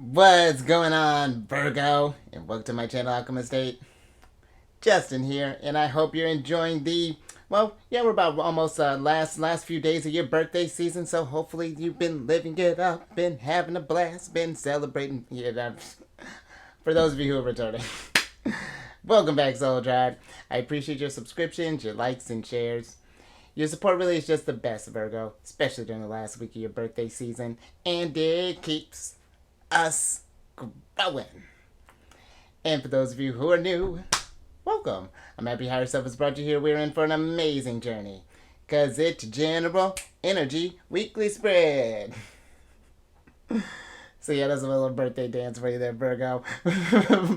What's going on, Virgo? And welcome to my channel, Alchemist. Justin here, and I hope you're enjoying we're about almost last few days of your birthday season, so hopefully you've been living it up, been having a blast, been celebrating. For those of you who are returning. Welcome back, Soul Tribe. I appreciate your subscriptions, your likes, and shares. Your support really is just the best, Virgo, especially during the last week of your birthday season, and it keeps us growing. And for those of you who are new, welcome. I'm happy Higher Self has brought you here. We're in for an amazing journey, because it's General Energy Weekly Spread. So yeah, that's a little birthday dance for you there, Virgo.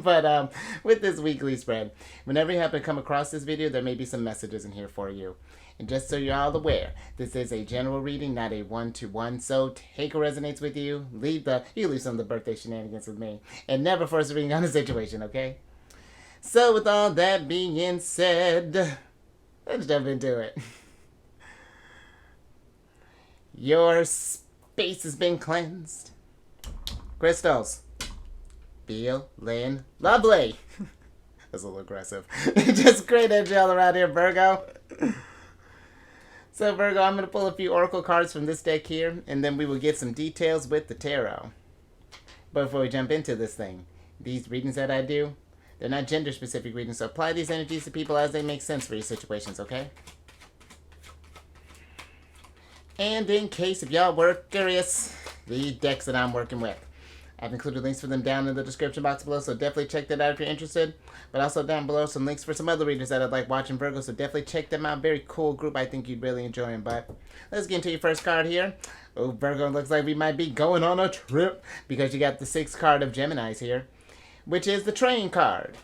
But with this weekly spread, whenever you happen to come across this video, there may be some messages in here for you. And just so you're all aware, this is a general reading, not a one-to-one. So take what resonates with you. You can leave some of the birthday shenanigans with me, and never force a reading on a situation, okay? So with all that being said, let's jump into it. Your space has been cleansed. Crystals, feeling lovely. That's a little aggressive. Just great energy all around here, Virgo. So, Virgo, I'm going to pull a few oracle cards from this deck here, and then we will get some details with the tarot. But before we jump into this thing, these readings that I do, they're not gender-specific readings, so apply these energies to people as they make sense for your situations, okay? And in case if y'all were curious, the decks that I'm working with, I've included links for them down in the description box below, so definitely check that out if you're interested. But also down below some links for some other readers that I'd like watching Virgo, so definitely check them out. Very cool group. I think you'd really enjoy them. But let's get into your first card here. Oh, Virgo, looks like we might be going on a trip because you got the 6th card of Geminis here, which is the Train card.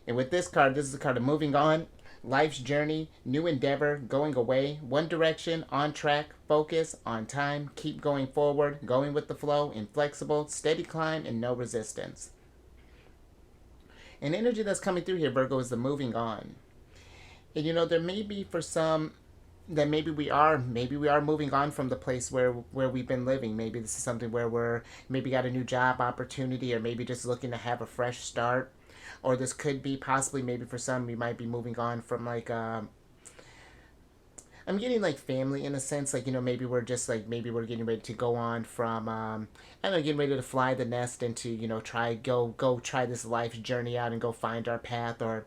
And with this card, this is a card of moving on, life's journey, new endeavor, going away, one direction, on track, focus, on time, keep going forward, going with the flow, inflexible, steady climb, and no resistance. An energy that's coming through here, Virgo, is the moving on. And there may be for some that maybe we are moving on from the place where we've been living. Maybe this is something where we're maybe got a new job opportunity, or maybe just looking to have a fresh start. Or this could be possibly maybe for some we might be moving on from I'm getting like family in a sense, maybe we're just maybe we're getting ready to go on from I don't know, getting ready to fly the nest and to try this life journey out and go find our path, or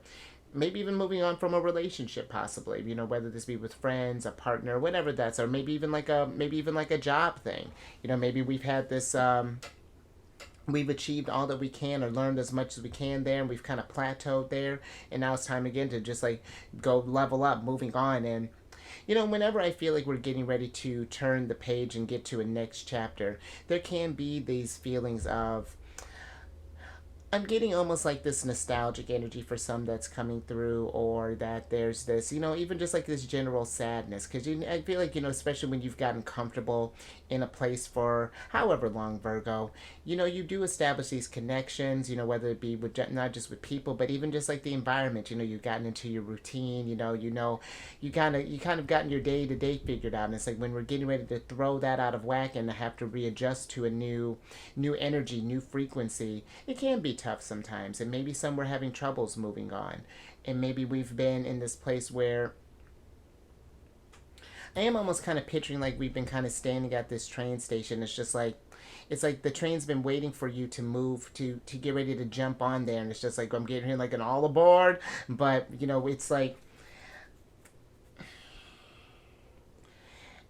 maybe even moving on from a relationship, possibly, whether this be with friends, a partner, whatever that's, or maybe even like a job thing. Maybe we've had this we've achieved all that we can, or learned as much as we can there, and we've kind of plateaued there, and now it's time again to just go level up, moving on. And whenever I feel like we're getting ready to turn the page and get to a next chapter, there can be these feelings of, I'm getting almost like this nostalgic energy for some that's coming through, or that there's this, even just like this general sadness. Because I feel like, especially when you've gotten comfortable in a place for however long, Virgo, you do establish these connections, whether it be with not just with people, but even just like the environment. You've gotten into your routine, you kind of gotten your day to day figured out. And it's like when we're getting ready to throw that out of whack and have to readjust to a new energy, new frequency, it can be tough sometimes. And maybe some we're having troubles moving on, and maybe we've been in this place where I am almost kind of picturing like we've been kind of standing at this train station. It's like the train's been waiting for you to move to get ready to jump on there, and it's just like I'm getting here like an all aboard. But it's like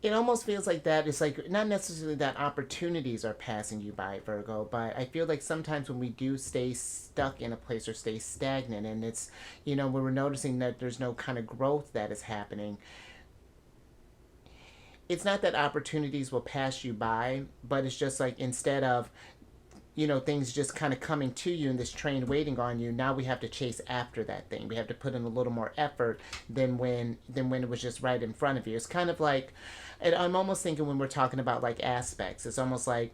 it almost feels like that. It's like not necessarily that opportunities are passing you by, Virgo, but I feel like sometimes when we do stay stuck in a place or stay stagnant, and it's when we're noticing that there's no kind of growth that is happening, it's not that opportunities will pass you by, but it's just like instead of things just kind of coming to you and this train waiting on you, now we have to chase after that thing. We have to put in a little more effort than when it was just right in front of you. It's kind of like, and I'm almost thinking when we're talking about like aspects, it's almost like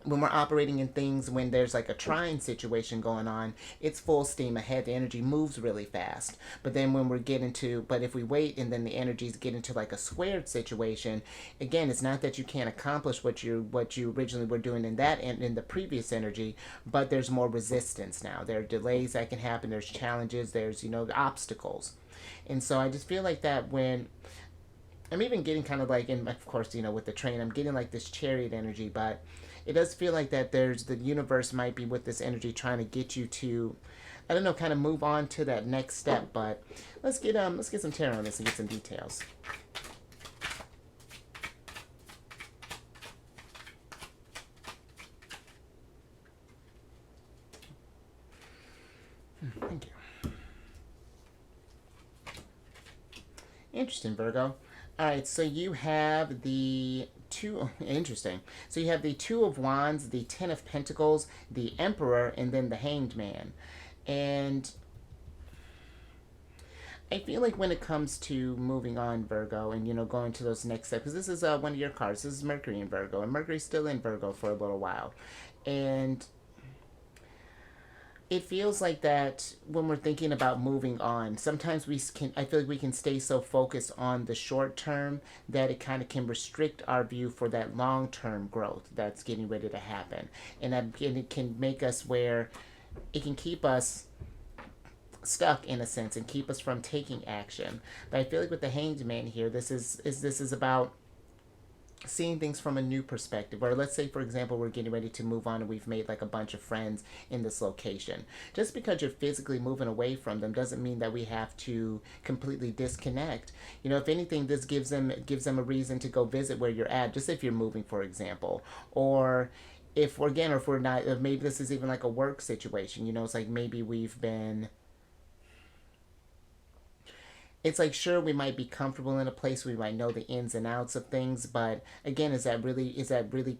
when we're operating in things when there's like a trine situation going on, it's full steam ahead. The energy moves really fast. But then when we're getting to, but if we wait and then the energies get into like a squared situation, again, it's not that you can't accomplish what you originally were doing in that and in the previous energy, but there's more resistance now. There are delays that can happen. There's challenges. There's obstacles, and so I just feel like that when I'm even getting kind of like, and of course, with the train, I'm getting like this chariot energy, but it does feel like that there's the universe might be with this energy trying to get you to, I don't know, kind of move on to that next step. But let's get some tarot on this and get some details. Thank you. Interesting, Virgo. All right, so you have the two. Interesting. So you have the Two of Wands, the Ten of Pentacles, the Emperor, and then the Hanged Man. And I feel like when it comes to moving on, Virgo, and going to those next steps, because this is one of your cards. This is Mercury in Virgo, and Mercury's still in Virgo for a little while, and it feels like that when we're thinking about moving on, sometimes I feel like we can stay so focused on the short term that it kind of can restrict our view for that long term growth that's getting ready to happen, and it can make us where it can keep us stuck in a sense and keep us from taking action. But I feel like with the Hanged Man here, this is about seeing things from a new perspective. Or let's say, for example, we're getting ready to move on and we've made like a bunch of friends in this location. Just because you're physically moving away from them doesn't mean that we have to completely disconnect. If anything, this gives them a reason to go visit where you're at, just if you're moving, for example. Or if we're not, maybe this is even like a work situation. It's like maybe it's like, sure, we might be comfortable in a place, we might know the ins and outs of things, but again, is that really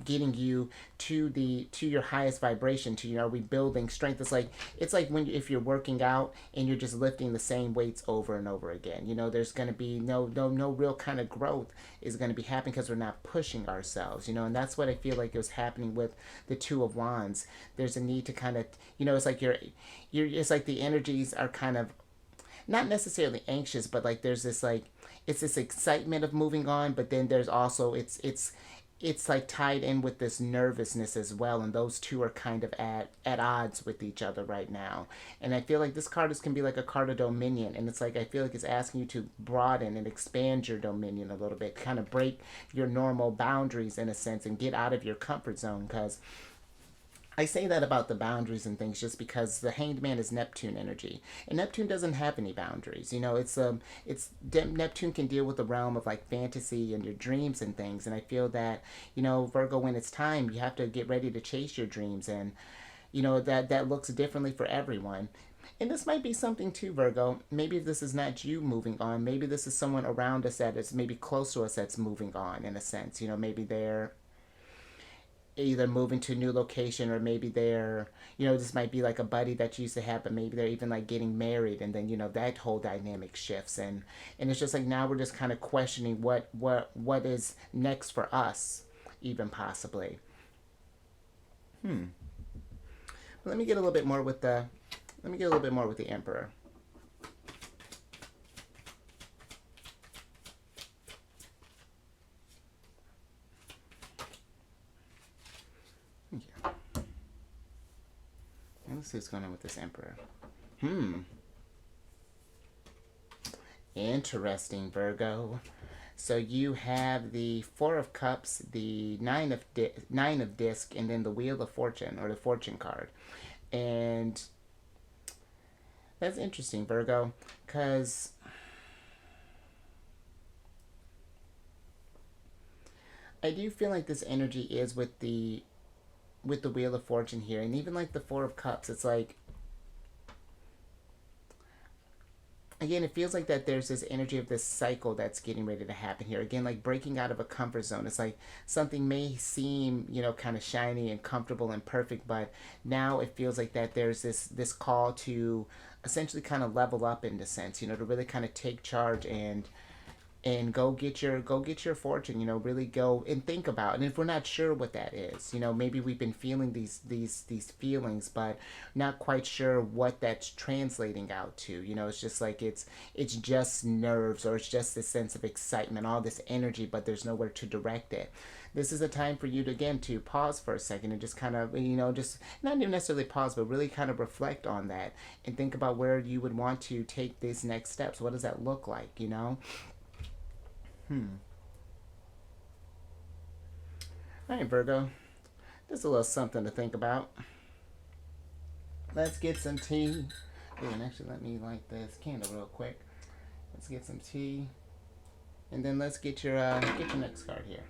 getting you to your highest vibration? Are we building strength? It's like when if you're working out and you're just lifting the same weights over and over again. There's going to be no real kind of growth is going to be happening because we're not pushing ourselves. And that's what I feel like is happening with the Two of Wands. There's a need to kind of, it's like you're it's like the energies are kind of not necessarily anxious, but like there's this like it's this excitement of moving on, but then there's also it's like tied in with this nervousness as well, and those two are kind of at odds with each other right now. And I feel like this card can be like a card of dominion, and it's like I feel like it's asking you to broaden and expand your dominion a little bit, kind of break your normal boundaries in a sense, and get out of your comfort zone. Because I say that about the boundaries and things just because the Hanged Man is Neptune energy, and Neptune doesn't have any boundaries. Neptune can deal with the realm of like fantasy and your dreams and things, and I feel that Virgo, when it's time, you have to get ready to chase your dreams, and that looks differently for everyone. And this might be something too, Virgo. Maybe if this is not you moving on, maybe this is someone around us that is maybe close to us that's moving on in a sense. Maybe they're either moving to a new location, or maybe they're this might be like a buddy that you used to have, but maybe they're even like getting married, and then that whole dynamic shifts, and it's just like now we're just kind of questioning what is next for us, even possibly. But let me get a little bit more with the Emperor. Yeah. Let's see what's going on with this Emperor. Interesting, Virgo. So you have the Four of Cups, the Nine of Disc, and then the Wheel of Fortune, or the Fortune card. And that's interesting, Virgo, because I do feel like this energy is with the Wheel of Fortune here, and even like the Four of Cups. It's like, again, it feels like that there's this energy of this cycle that's getting ready to happen here. Again, like breaking out of a comfort zone. It's like something may seem, kind of shiny and comfortable and perfect, but now it feels like that there's this call to essentially kind of level up in the sense, to really kind of take charge and and go get your fortune, really go and think about. And if we're not sure what that is, maybe we've been feeling these feelings, but not quite sure what that's translating out to. It's just like it's just nerves, or it's just this sense of excitement, all this energy, but there's nowhere to direct it. This is a time for you to, again, to pause for a second and just kind of, just not even necessarily pause, but really kind of reflect on that and think about where you would want to take these next steps. What does that look like? Hmm. All right, Virgo. Just a little something to think about. Let's get some tea. And actually, let me light this candle real quick. Let's get some tea, and then let's get your next card here.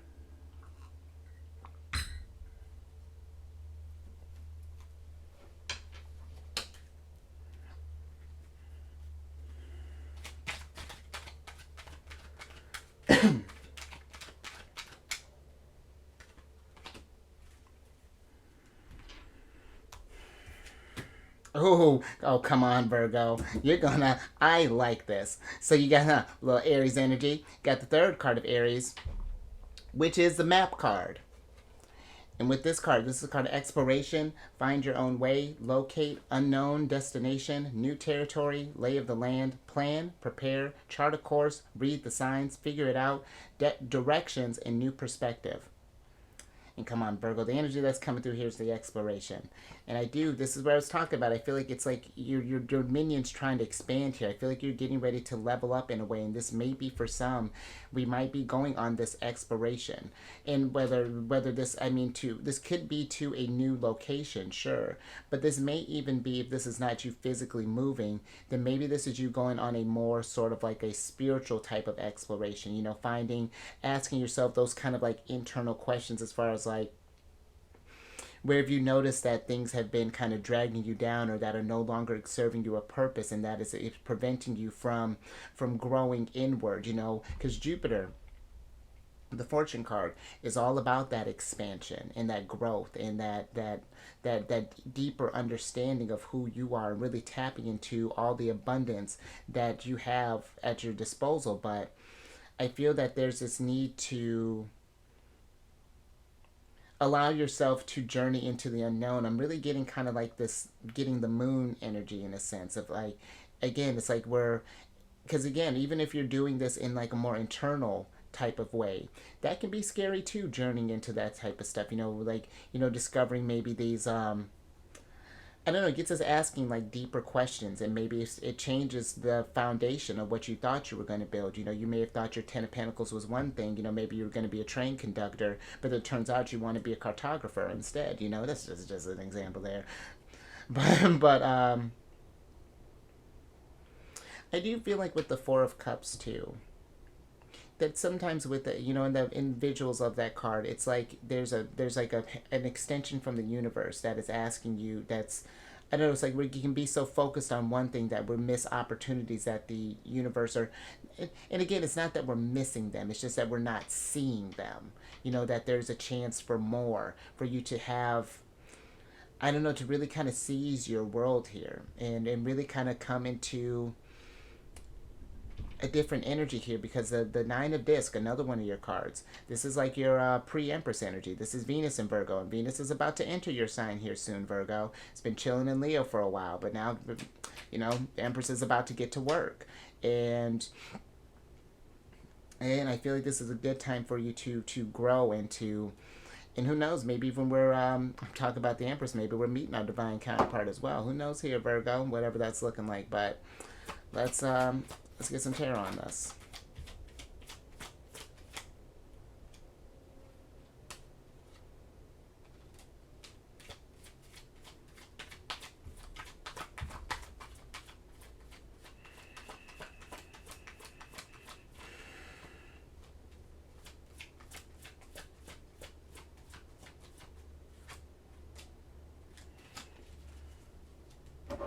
Oh, come on, Virgo. I like this. So you got a little Aries energy. Got the third card of Aries, which is the map card. And with this card, this is a card of exploration, find your own way, locate, unknown destination, new territory, lay of the land, plan, prepare, chart a course, read the signs, figure it out, directions, and new perspective. And come on, Virgo, the energy that's coming through here is the exploration. And this is where I was talking about. I feel like it's like your dominion's trying to expand here. I feel like you're getting ready to level up in a way. And this may be for some, we might be going on this exploration. And whether this, this could be to a new location, sure. But this may even be, if this is not you physically moving, then maybe this is you going on a more sort of like a spiritual type of exploration, asking yourself those kind of like internal questions, as far as like, where have you noticed that things have been kind of dragging you down, or that are no longer serving you a purpose, and that is it's preventing you from growing inward, because Jupiter, the fortune card, is all about that expansion and that growth and that deeper understanding of who you are, and really tapping into all the abundance that you have at your disposal. But I feel that there's this need to allow yourself to journey into the unknown. I'm really getting kind of like this, getting the moon energy, in a sense of like, again, it's like we're, because again, even if you're doing this in like a more internal type of way, that can be scary too, journeying into that type of stuff, like, discovering maybe these, I don't know, it gets us asking like deeper questions, and maybe it changes the foundation of what you thought you were going to build. You may have thought your Ten of Pentacles was one thing, maybe you were going to be a train conductor, but it turns out you want to be a cartographer instead. That's just an example there. But I do feel like with the Four of Cups too, that sometimes with the, in the individuals of that card, it's like there's like an extension from the universe that is asking you, that's, I don't know, it's like we can be so focused on one thing that we miss opportunities that the universe are, and again, it's not that we're missing them, it's just that we're not seeing them. That there's a chance for more, for you to have, I don't know, to really kind of seize your world here, and really kind of come into a different energy here, because the Nine of Disc, another one of your cards, this is like your pre-Empress energy. This is Venus in Virgo, and Venus is about to enter your sign here soon, Virgo. It's been chilling in Leo for a while, but now, the Empress is about to get to work. And I feel like this is a good time for you to grow, and who knows, maybe when we're talking about the Empress, maybe we're meeting our divine counterpart as well. Who knows here, Virgo, whatever that's looking like. But let's get some tarot on this.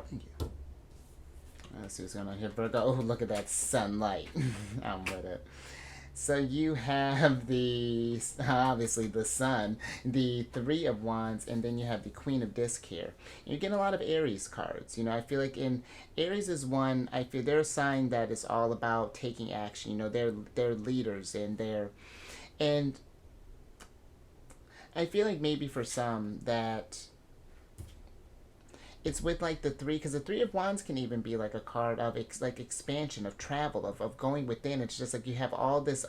Thank you. Let's see what's going on here, Virgo. Oh, look at that sunlight. I'm with it. So you have the obviously the Sun, the Three of Wands, and then you have the Queen of Disc here. You're getting a lot of Aries cards. I feel like in Aries is one. I feel they're a sign that is all about taking action. They're leaders and and I feel like maybe for some that it's with like the three, because the Three of Wands can even be like a card of like expansion, of travel, of going within. It's just like you have all this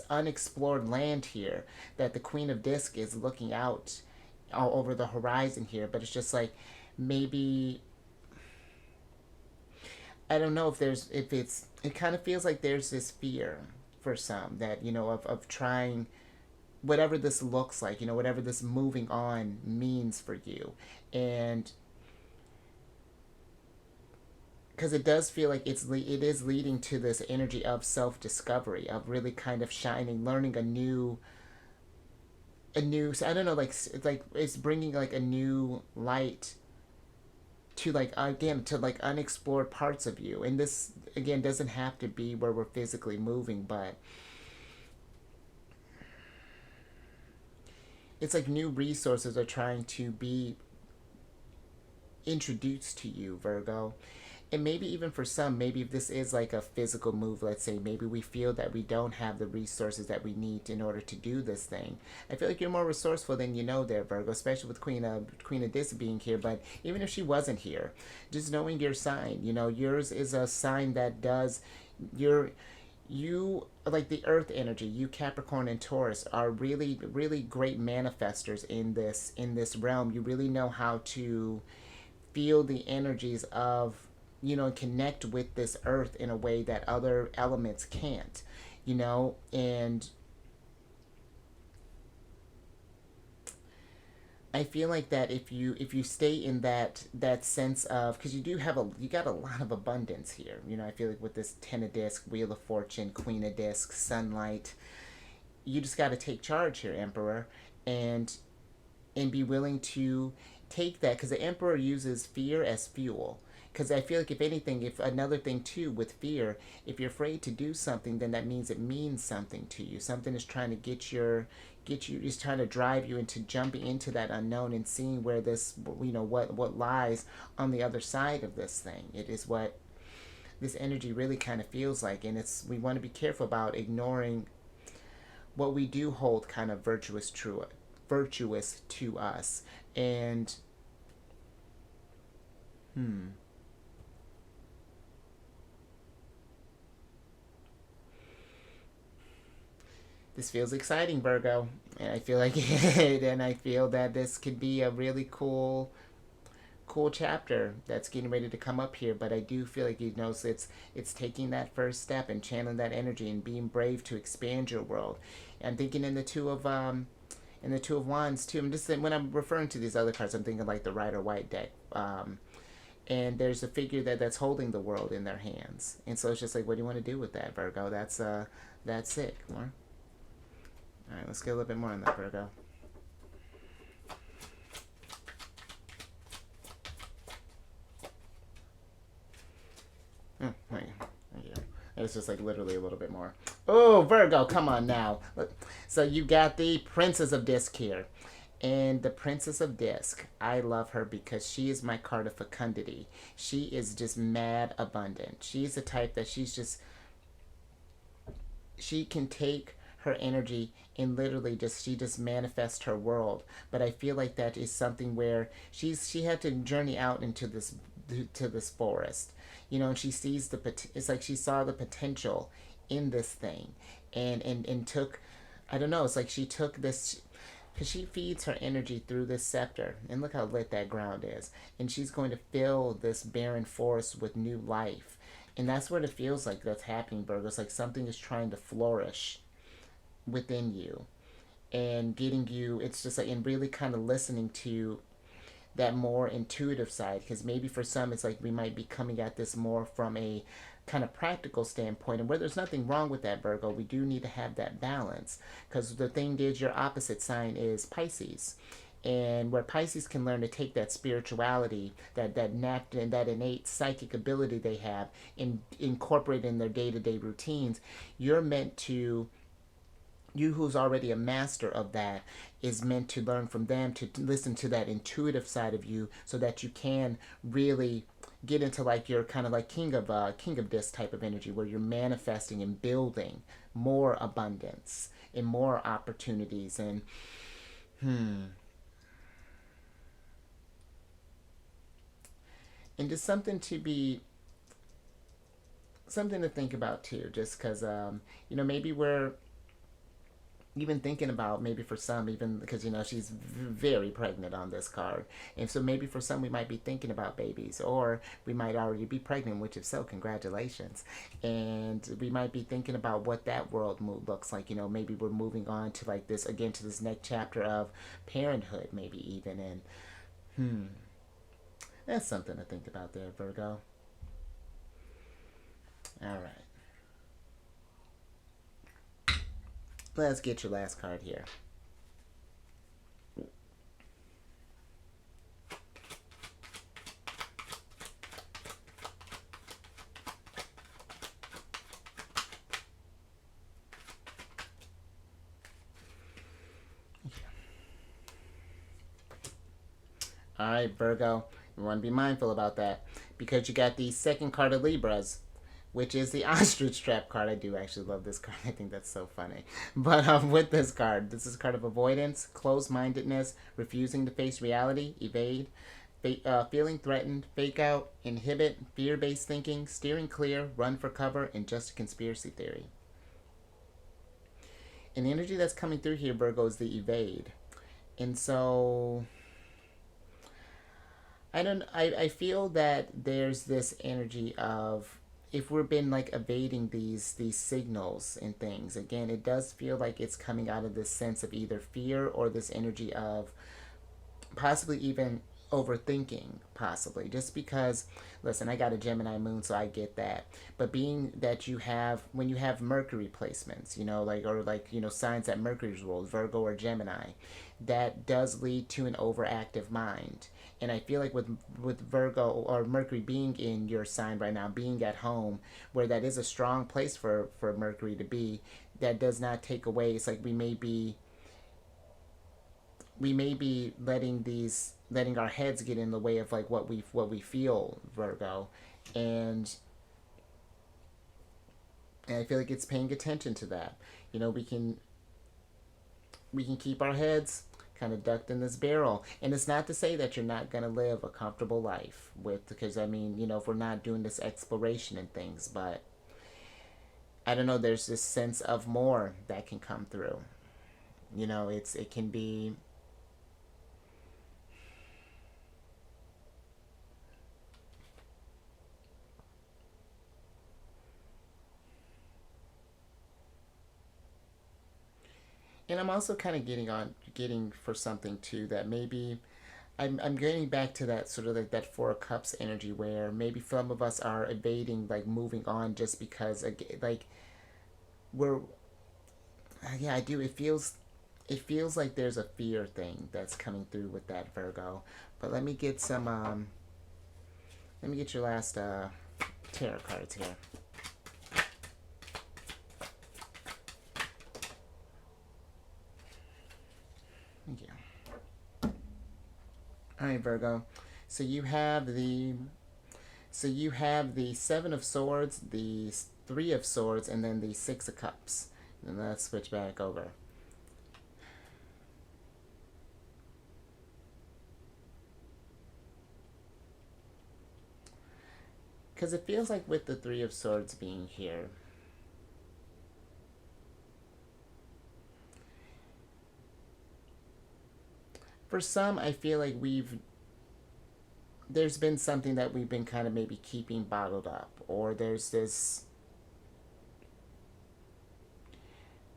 unexplored land here that the Queen of Disc is looking out all over the horizon here. But it's just like maybe I don't know if it kind of feels like there's this fear for some that of trying whatever this looks like, whatever this moving on means for you. And because it does feel like it is leading to this energy of self discovery, of really kind of shining, learning a new. So I don't know, like it's bringing like a new light to like again to like unexplored parts of you. And this again doesn't have to be where we're physically moving, but it's like new resources are trying to be introduced to you, Virgo. And maybe even for some, maybe if this is like a physical move, let's say, maybe we feel that we don't have the resources that we need in order to do this thing. I feel like you're more resourceful than you know there, Virgo, especially with Queen of Disc being here. But even if she wasn't here, just knowing your sign, yours is a sign that does your you like the earth energy. You Capricorn and Taurus are really really great manifestors in this realm. You really know how to feel the energies of connect with this earth in a way that other elements can't. And I feel like that if you stay in that sense of, because you got a lot of abundance here. I feel like with this Ten of Disc, Wheel of Fortune, Queen of Disc, Sunlight, you just got to take charge here, Emperor, and be willing to take that, because the Emperor uses fear as fuel. Because I feel like if anything, if another thing too with fear, if you're afraid to do something, then that means it means something to you. Something is trying to get you is trying to drive you into jumping into that unknown and seeing where this what lies on the other side of this thing. It is what this energy really kind of feels like. And we want to be careful about ignoring what we do hold kind of virtuous to us. And this feels exciting, Virgo, and I feel like it, and I feel that this could be a really cool chapter that's getting ready to come up here. But I do feel like so it's taking that first step and channeling that energy and being brave to expand your world. And I'm thinking in the Two of Wands too. I'm just saying, when I'm referring to these other cards, I'm thinking like the Rider White deck. And there's a figure that's holding the world in their hands, and so it's just like, what do you want to do with that, Virgo? That's it. More. All right, let's get a little bit more on that, Virgo. Thank you. It's just like literally a little bit more. Oh, Virgo, come on now. So you got the Princess of Disc here. And the Princess of Disc, I love her because she is my card of fecundity. She is just mad abundant. She's the type that she can take her energy and literally she just manifests her world. But I feel like that is something where she had to journey out into this forest, and she sees it's like she saw the potential in this thing, and took, I don't know, it's like she took this, because she feeds her energy through this scepter, and look how lit that ground is, and she's going to fill this barren forest with new life. And that's what it feels like that's happening, Virgo. It's like something is trying to flourish within you, and getting you, it's just like, and really kind of listening to that more intuitive side. Because maybe for some it's like we might be coming at this more from a kind of practical standpoint, and where there's nothing wrong with that, Virgo, we do need to have that balance. Because the thing is, your opposite sign is Pisces, And where Pisces can learn to take that spirituality, that innate psychic ability they have, and incorporate in their day-to-day routines, you're meant to, you who's already a master of that, is meant to learn from them, to listen to that intuitive side of you, so that you can really get into like your kind of like king of this type of energy, where you're manifesting and building more abundance and more opportunities. And just something to think about too, just because maybe we're even thinking about, maybe for some, even because she's very pregnant on this card, and so maybe for some we might be thinking about babies, or we might already be pregnant, which if so, congratulations. And we might be thinking about what that world mood looks like. Maybe we're moving on to like this again, to this next chapter of parenthood, maybe even. And that's something to think about there, Virgo. All right, let's get your last card here. All right, Virgo, you want to be mindful about that, because you got the second card of Libras, which is the ostrich trap card. I do actually love this card. I think that's so funny. But with this card, this is a card of avoidance, closed-mindedness, refusing to face reality, evade, feeling threatened, fake out, inhibit, fear-based thinking, steering clear, run for cover, and just a conspiracy theory. And the energy that's coming through here, Virgo, is the evade. And so I feel that there's this energy of, if we've been like evading these signals and things, again, it does feel like it's coming out of this sense of either fear, or this energy of possibly even overthinking, possibly, just because, listen, I got a Gemini moon, so I get that. But being that you have, when you have Mercury placements, signs that Mercury's ruled, Virgo or Gemini, that does lead to an overactive mind. And I feel like with Virgo or Mercury being in your sign right now, being at home, where that is a strong place for Mercury to be, that does not take away. It's like we may be letting our heads get in the way of like what we feel, Virgo. And and I feel like it's paying attention to that. We can keep our heads kind of ducked in this barrel. And it's not to say that you're not going to live a comfortable life, because I mean, if we're not doing this exploration and things, but I don't know, there's this sense of more that can come through. It can be. And I'm also kind of getting for something too, that maybe I'm getting back to that sort of like that Four of Cups energy, where maybe some of us are evading, like moving on, just because like we're, yeah, I do. It feels like there's a fear thing that's coming through with that, Virgo. But let me get your last tarot cards here. Thank you. All right, Virgo. So you have the Seven of Swords, the Three of Swords, and then the Six of Cups. And let's switch back over. Because it feels like with the Three of Swords being here, for some, I feel like there's been something that we've been kind of maybe keeping bottled up, or there's this,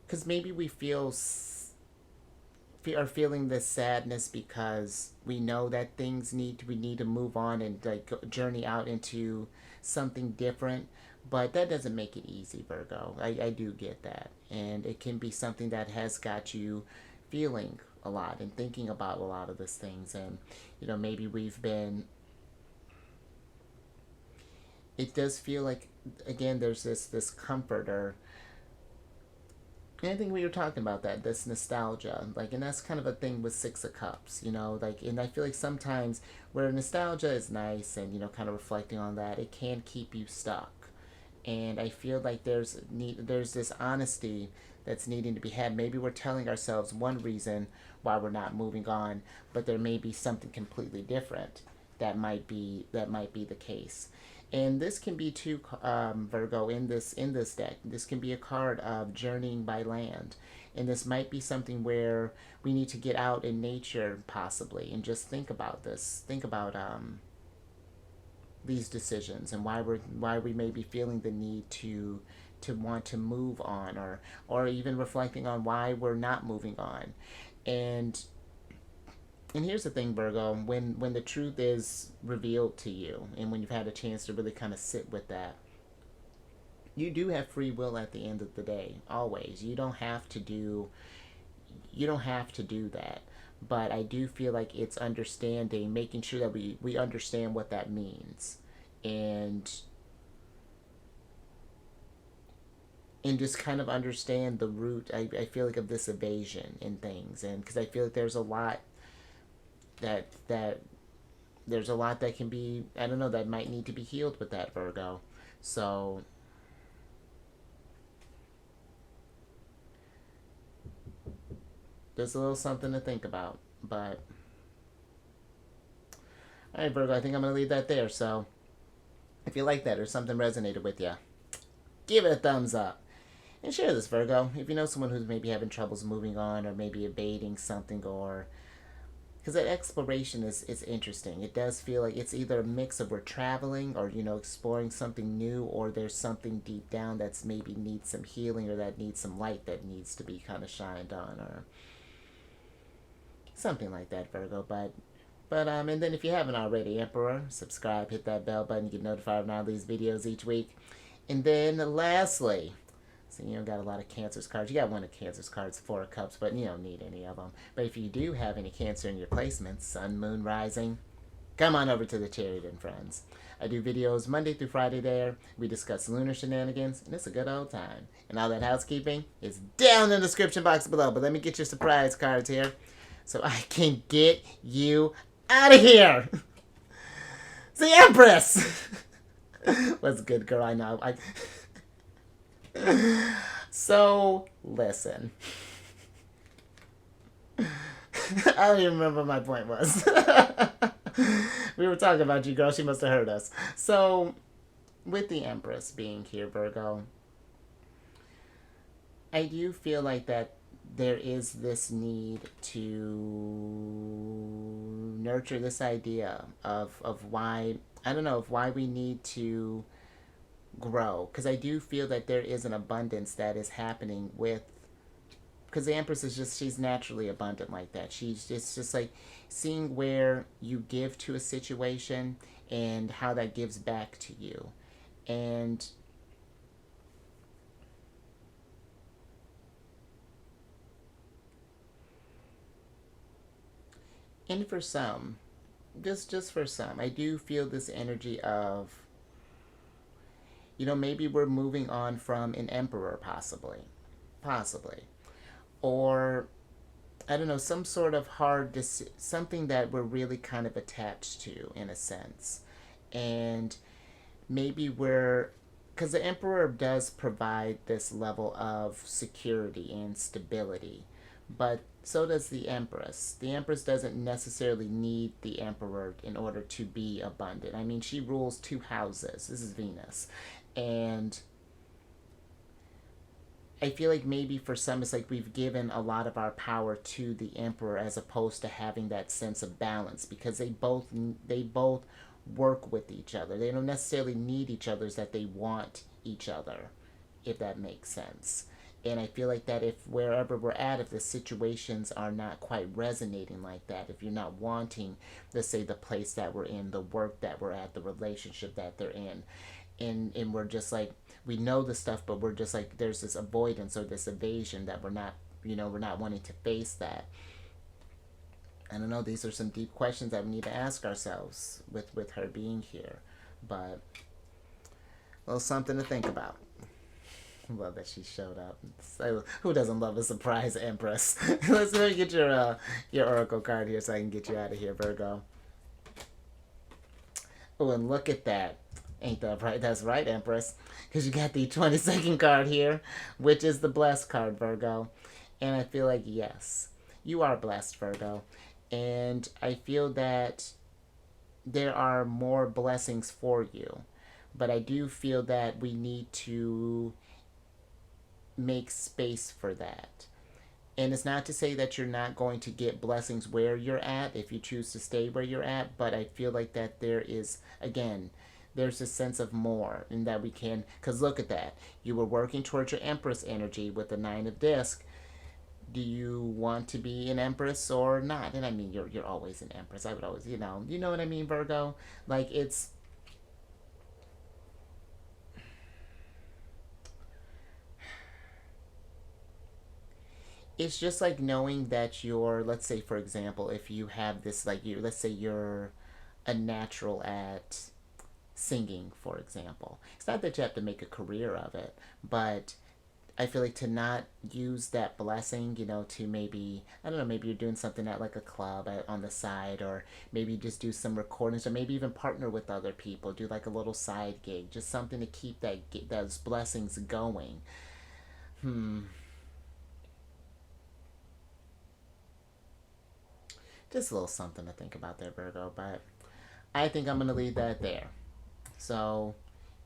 because maybe are feeling this sadness because we know that we need to move on and like journey out into something different. But that doesn't make it easy, Virgo. I do get that, and it can be something that has got you feeling a lot and thinking about a lot of these things. And maybe we've been, it does feel like, again, there's this comfort, or and I think we were talking about that, this nostalgia, like, and that's kind of a thing with Six of Cups, like, and I feel like sometimes where nostalgia is nice and kind of reflecting on that, it can keep you stuck. And I feel like there's this honesty that's needing to be had. Maybe we're telling ourselves one reason why we're not moving on, but there may be something completely different that might be the case. And this can be too, Virgo, in this deck. This can be a card of journeying by land, and this might be something where we need to get out in nature possibly and just think about this. Think about these decisions and why we may be feeling the need to want to move on, or even reflecting on why we're not moving on. And and here's the thing, Virgo, when the truth is revealed to you and when you've had a chance to really kind of sit with that, you do have free will at the end of the day. Always. You don't have to do that. But I do feel like it's understanding, making sure that we understand what that means. And just kind of understand the root, I feel like, of this evasion in things. And because I feel like that there's a lot that can be, I don't know, that might need to be healed with that, Virgo. So there's a little something to think about. But all right, Virgo, I think I'm going to leave that there. So if you like that or something resonated with you, give it a thumbs up. And share this, Virgo. If you know someone who's maybe having troubles moving on, or maybe abating something, or because that exploration is interesting. It does feel like it's either a mix of we're traveling, or exploring something new, or there's something deep down that's maybe needs some healing, or that needs some light that needs to be kind of shined on, or something like that, Virgo. But and then if you haven't already, Emperor, subscribe, hit that bell button, get notified of all these videos each week. And then lastly, so you don't got a lot of Cancer's cards. You got one of Cancer's cards, Four of Cups, but you don't need any of them. But if you do have any Cancer in your placements, Sun, Moon, Rising, come on over to the Chariot and Friends. I do videos Monday through Friday there. We discuss lunar shenanigans, and it's a good old time. And all that housekeeping is down in the description box below. But let me get your surprise cards here so I can get you out of here. It's the Empress. What's good, girl? I know. So, listen. I don't even remember what my point was. We were talking about you, girl. She must have heard us. So, with the Empress being here, Virgo, I do feel like that there is this need to nurture this idea of why, I don't know, of why we need to grow, because I do feel that there is an abundance that is happening with, because the Empress is just, she's naturally abundant like that. She's just like seeing where you give to a situation and how that gives back to you. And for some, just for some, I do feel this energy of, maybe we're moving on from an emperor, possibly, or I don't know, some sort of something that we're really kind of attached to in a sense. And maybe we're, because the emperor does provide this level of security and stability, but so does the Empress. The Empress doesn't necessarily need the Emperor in order to be abundant. I mean, she rules two houses. This is Venus. And I feel like maybe for some it's like we've given a lot of our power to the Emperor as opposed to having that sense of balance, because they both work with each other. They don't necessarily need each other, it's that they want each other, if that makes sense. And I feel like that if wherever we're at, if the situations are not quite resonating like that, if you're not wanting, let's say, the place that we're in, the work that we're at, the relationship that they're in, and we're just like, we know the stuff, but we're just like, there's this avoidance or this evasion that we're not wanting to face that. I don't know. These are some deep questions that we need to ask ourselves with her being here, but a little something to think about. Love that she showed up. So, who doesn't love a surprise Empress? Let's go get your Oracle card here so I can get you out of here, Virgo. Oh, and look at that. Ain't that right? That's right, Empress. Because you got the 22nd card here, which is the blessed card, Virgo. And I feel like, yes, you are blessed, Virgo. And I feel that there are more blessings for you. But I do feel that we need to make space for that. And it's not to say that you're not going to get blessings where you're at if you choose to stay where you're at, but I feel like that there is, again, there's a sense of more in that we can, because look at that. You were working towards your Empress energy with the Nine of Disc. Do you want to be an Empress or not? And I mean, you're always an Empress. I would always, you know what I mean, Virgo? Like, it's just like knowing that you're, let's say for example, if you have this, like, you, let's say you're a natural at singing, for example. It's not that you have to make a career of it, but I feel like to not use that blessing, to maybe, I don't know, maybe you're doing something at like a club on the side, or maybe just do some recordings, or maybe even partner with other people, do like a little side gig, just something to keep those blessings going. Hmm. Just a little something to think about there, Virgo, but I think I'm going to leave that there. So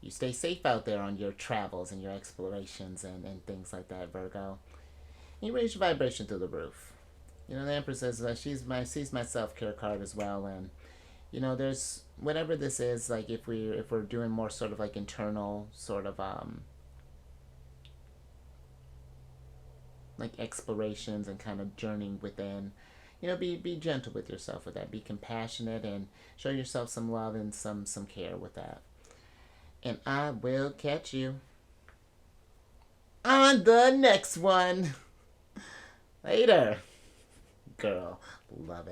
you stay safe out there on your travels and your explorations and things like that, Virgo. You raise your vibration through the roof. The Empress says she's my self care card as well, and there's whatever this is, like if we're doing more sort of like internal sort of like explorations and kind of journeying within. Be gentle with yourself with that. Be compassionate and show yourself some love and some care with that. And I will catch you on the next one. Later. Girl, love it.